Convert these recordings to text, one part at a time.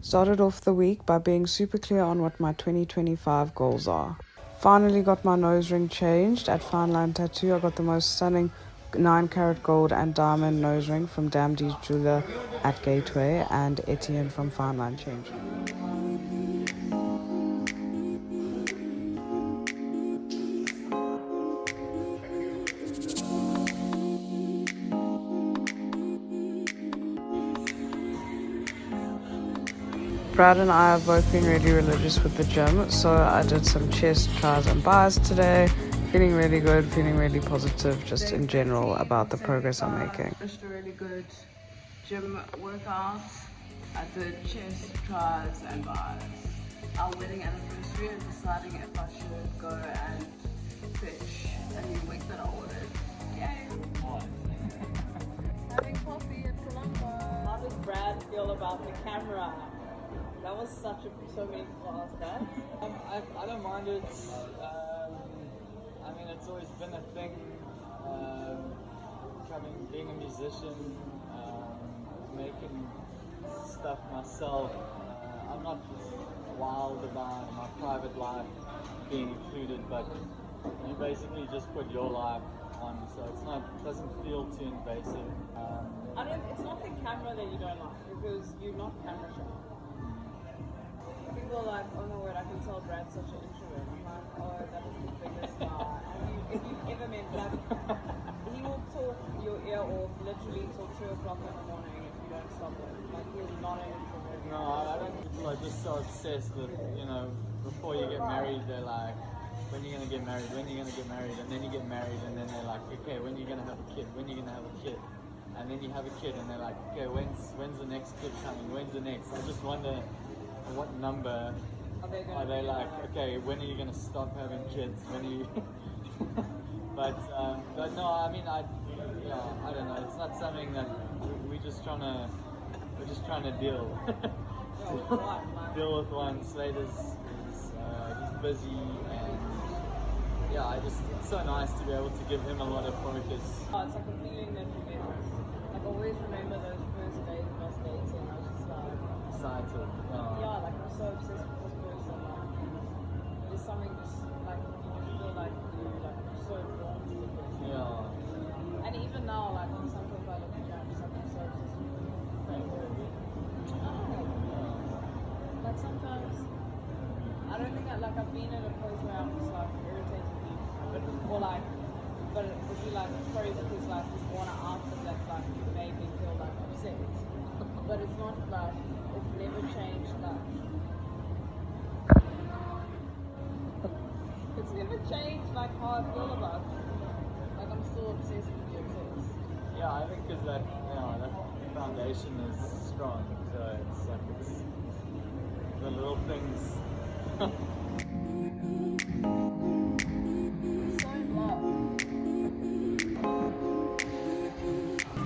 Started off the week by being super clear on what my 2025 goals are. Finally got my nose ring changed at Fine Line Tattoo. I got the most stunning 9-carat gold and diamond nose ring from Damdi's jeweler at Gateway, and Etienne from Fine Line changed. Brad and I have both been really religious with the gym, so I did some chest tries and buys today. Feeling really good, feeling really positive just in general about the progress I'm making. Just a really good gym workout. I did chest tries and buys. Our wedding anniversary and deciding if I should go and fish a new wig that I ordered. Yay! Having coffee in Columbus. How does Brad feel about the camera? That was so many people asked that. I don't mind it. I mean, it's always been a thing. Being a musician, making stuff myself. I'm not wild about my private life being included, but you basically just put your life on, so it doesn't feel too invasive. It's not the camera that you don't like, because you're not camera shy. People are like, oh my word, I can tell Brad's such an introvert. I'm like, oh, that is the biggest lie. And if you've ever met Brad, he will talk your ear off literally till 2 o'clock in the morning if you don't stop him. Like, he's not an introvert. No, I don't. People are just so obsessed with, before you get married, they're like, when are you going to get married? When are you going to get married? And then you get married, and then they're like, okay, when are you going to have a kid? When are you going to have a kid? And then you have a kid, and they're like, okay, when's the next kid coming? When's the next? I just wonder, what number are they like, okay, when are you going to stop having kids? When are you... but no, I mean, I don't know, it's not something that we're just trying to deal deal with one. Slater's he's busy, and it's so nice to be able to give him a lot of focus. It's like a feeling that you get. Like, I always remember those first days of us dating. I was just like excited. Yeah, like I'm so obsessed with this person. Like, there's something just like you just feel like you're like so drawn to the person. Yeah. And even now, like sometimes I look at you, I'm just like I'm so obsessed with you. Like sometimes I don't think I've been in a place where I'm just like irritated with you, but it would be like crazy because like this one outfit that like made me feel like upset, but it's not like. It's never changed that. It's never changed like how I feel about it. Like I'm still obsessed with the obsessed. Yeah, I think because that foundation is strong. So it's like it's the little things. It's so love.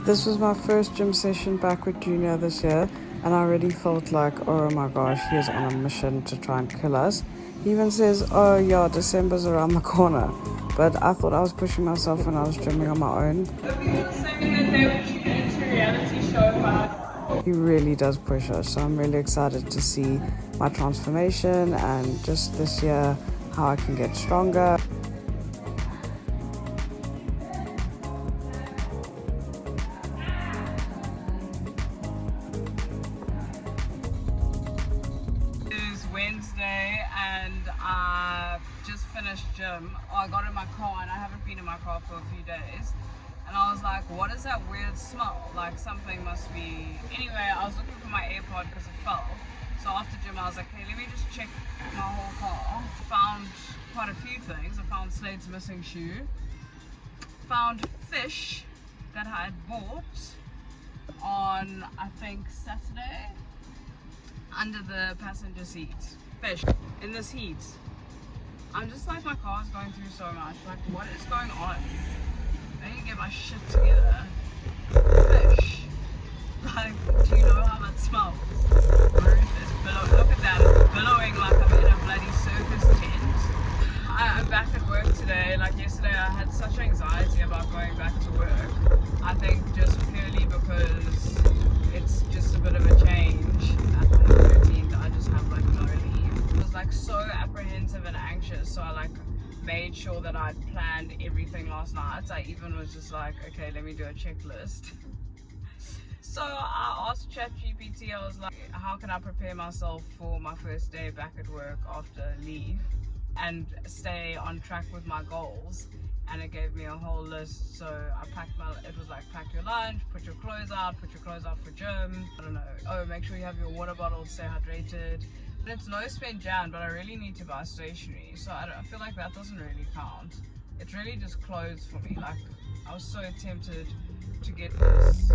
This was my first gym session back with Junior this year, and I already felt like, oh my gosh, he is on a mission to try and kill us. He even says, oh yeah, December's around the corner. But I thought I was pushing myself when I was gymming on my own. He really does push us, so I'm really excited to see my transformation and just this year how I can get stronger. Wednesday, and I just finished gym. I got in my car, and I haven't been in my car for a few days, and I was like, what is that weird smell? Like something must be... Anyway, I was looking for my AirPod because it fell, so after gym I was like, hey, let me just check my whole car. Found quite a few things. I found Slade's missing shoe, found fish that I had bought on, I think, Saturday, under the passenger seat. Fish in this heat. I'm just like, my car's going through so much. Like, what is going on? I need to get my shit together. Fish. Like, do you know how that smells? My roof is billowing. Look at that, it's billowing like I'm in a bloody circus tent. I'm back at work today. Like yesterday I had such anxiety about going back to work. I think just purely because it's just a bit of a change at home routine. like so apprehensive and anxious, so I like made sure that I'd planned everything last night. I even was just like, okay, let me do a checklist. So I asked ChatGPT, I was like, how can I prepare myself for my first day back at work after leave and stay on track with my goals? And it gave me a whole list. So I packed it was like, pack your lunch, put your clothes out for gym, I don't know, oh, make sure you have your water bottle, stay hydrated. And it's no spend Jan, but I really need to buy stationery, so I feel like that doesn't really count. It's really just clothes for me. Like, I was so tempted to get this.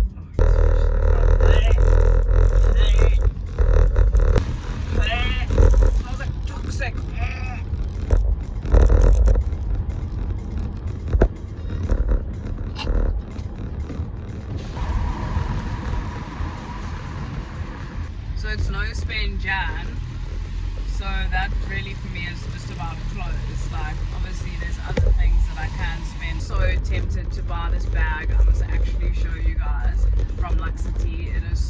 Smells like toxic. So it's no spend Jan. So that really for me is just about clothes. Like, obviously there's other things that I can spend. So tempted to buy this bag. I must actually show you guys, from Luxity. It's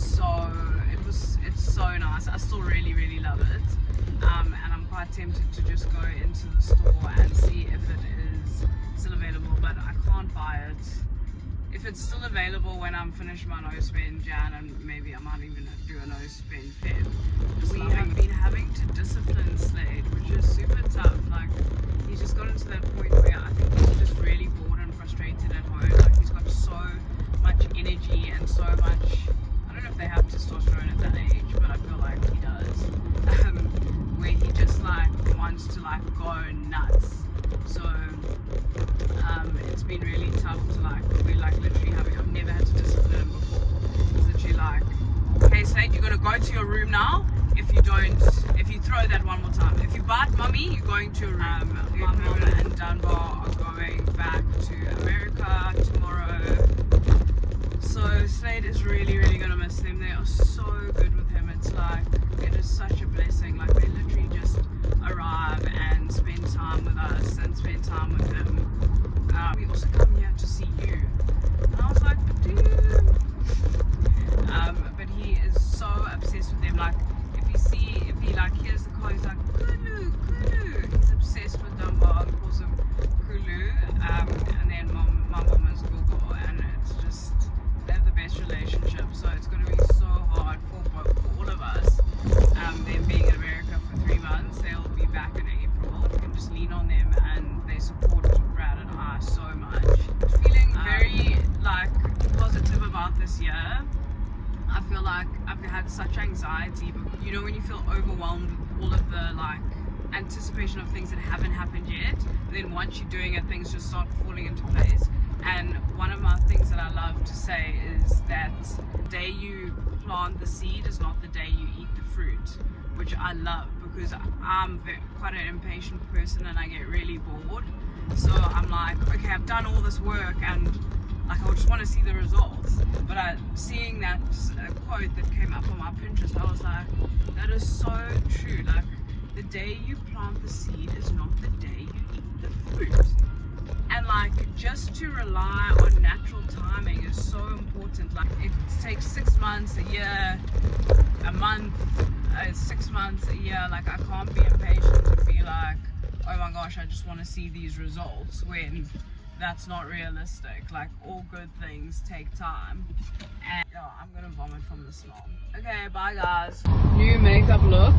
so nice. I still really love it. And I'm quite tempted to just go into the store and see if it is still available, but I can't buy it. If it's still available when I'm finished my no spend Jan, and maybe I might even do a no spend Feb. We have been having to discipline Slade, which is super tough. Like, he's just gotten to that point where I think he's just really bored and frustrated at home. Like, he's got so much energy and so much, I don't know if they have testosterone at that age, but I feel like he does. Where he just like wants to like go nuts. So it's been really tough to like, we're like literally having, I've never had to discipline him before. It's literally like, okay Slade, you're gonna go to your room now. If you throw that one more time, if you bite mummy, you're going to your room. My mom and Dunbar are going back to America tomorrow. So Slade is really gonna miss them. They are so good with him. It's like, it is such a blessing. Like, they literally just arrive and spend time with us and spend time with him. We also come here to see you. And I was like, dude. But he is so obsessed with them. Like, if he like hears the car, he's like, Kulu, Kulu. He's obsessed with Dunbar. He calls him Kulu. And then my mom is Google, and it's just, they have the best relationship. So it's going to be so hard for all of us. Them being in America for 3 months, they'll be back in April. We can just lean on them, and they support Brad and I so much. Feeling very like positive about this year. I feel like I've had such anxiety, but you know when you feel overwhelmed with all of the like anticipation of things that haven't happened yet, and then once you're doing it, things just start falling into place. And one of my things that I love to say is that the day you plant the seed is not the day you eat the fruit, which I love, because I'm quite an impatient person and I get really bored. So I'm like, okay, I've done all this work and like I just want to see the results. But seeing that quote that came up on my Pinterest, I was like, that is so true. Like, the day you plant the seed is not the day you eat the fruit. And like, just to rely on natural timing is so important. Like, it takes 6 months, a year, a month, 6 months, a year. Like, I can't be impatient and be like, oh my gosh, I just want to see these results, when that's not realistic. Like, all good things take time. And I'm gonna vomit from the smell. Okay, bye guys. New makeup look.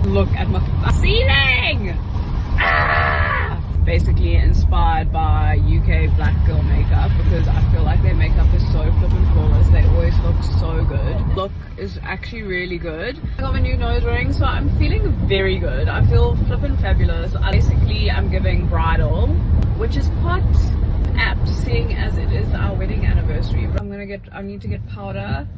Look at my ceiling! Ah! Basically inspired by UK black girl makeup, because I feel like their makeup is so flippin' flawless. They always look so good. Look is actually really good. I got my new nose ring, so I'm feeling very good. I feel flippin' fabulous. I'm giving bridal, which is quite apt seeing as it is our wedding anniversary. But I need to get powder,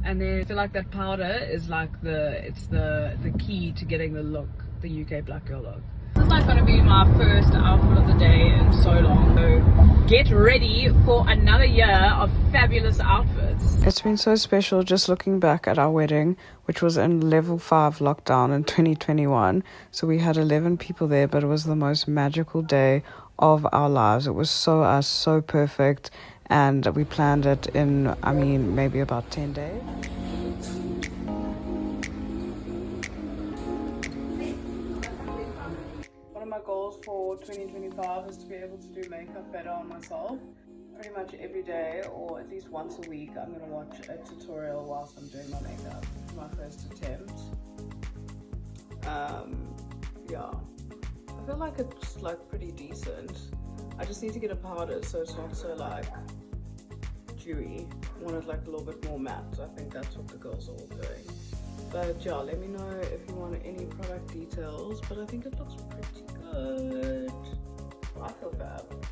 and then I feel like that powder is like the key to getting the look, the UK black girl look. This is like going to be my first outfit of the day in so long, so get ready for another year of fabulous outfits. It's been so special just looking back at our wedding, which was in level 5 lockdown in 2021. So we had 11 people there, but it was the most magical day of our lives. It was so perfect, and we planned it in, maybe about 10 days. of my goals for 2025 is to be able to do makeup better on myself. Pretty much every day, or at least once a week, I'm gonna watch a tutorial whilst I'm doing my makeup. My first attempt. Yeah, I feel like it's like pretty decent. I just need to get it powdered so it's not so like dewy. I want it like a little bit more matte. I think that's what the girls are all doing. But yeah, let me know if you want any product details. But I think it looks pretty good. I feel fab.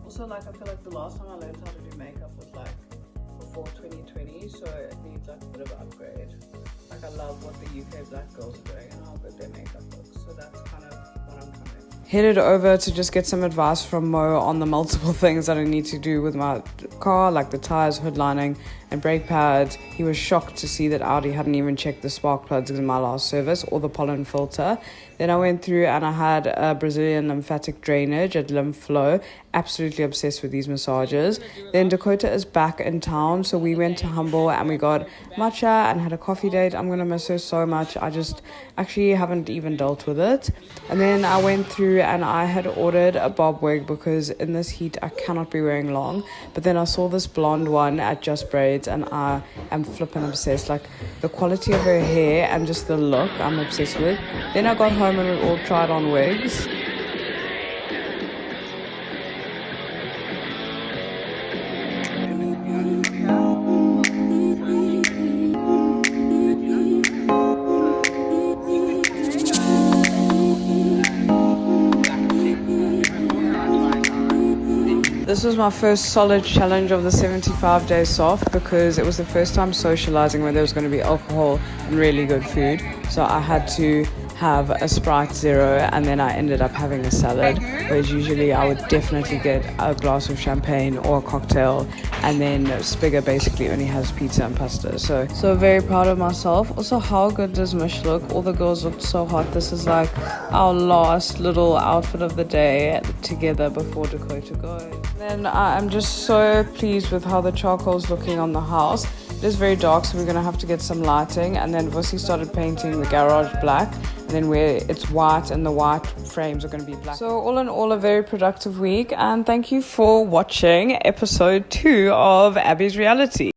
Also, like, I feel like the last time I learned how to do makeup was like before 2020, so it needs like a bit of an upgrade. Like, I love what the UK black girls are doing and how good their makeup looks. So that's kind of what I'm trying to. Headed over to just get some advice from Mo on the multiple things that I need to do with my car, like the tires, hood lining, and brake pads. He was shocked to see that Audi hadn't even checked the spark plugs in my last service or the pollen filter. Then I went through and I had a Brazilian lymphatic drainage at Lymph Flow. Absolutely obsessed with these massages. Then Dakota is back in town, so we went to Humble and we got matcha and had a coffee date. I'm gonna miss her so much. I just actually haven't even dealt with it. And then I went through and I had ordered a bob wig because in this heat I cannot be wearing long. But then I saw this blonde one at Just Braids and I am flipping obsessed. Like, the quality of her hair and just the look I'm obsessed with. Then I got home and we all tried on wigs. This was my first solid challenge of the 75 days soft because it was the first time socializing where there was going to be alcohol and really good food. So I had to have a Sprite Zero and then I ended up having a salad, whereas usually I would definitely get a glass of champagne or a cocktail, and then Spigger basically only has pizza and pasta. So very proud of myself. Also, how good does Mish look? All the girls looked so hot. This is like our last little outfit of the day together before Dakota goes. Then I'm just so pleased with how the charcoal's looking on the house. It is very dark, so we're going to have to get some lighting. And then Vussy started painting the garage black. And then where it's white and the white frames are going to be black. So all in all, a very productive week. And thank you for watching episode 2 of Abby's Reality.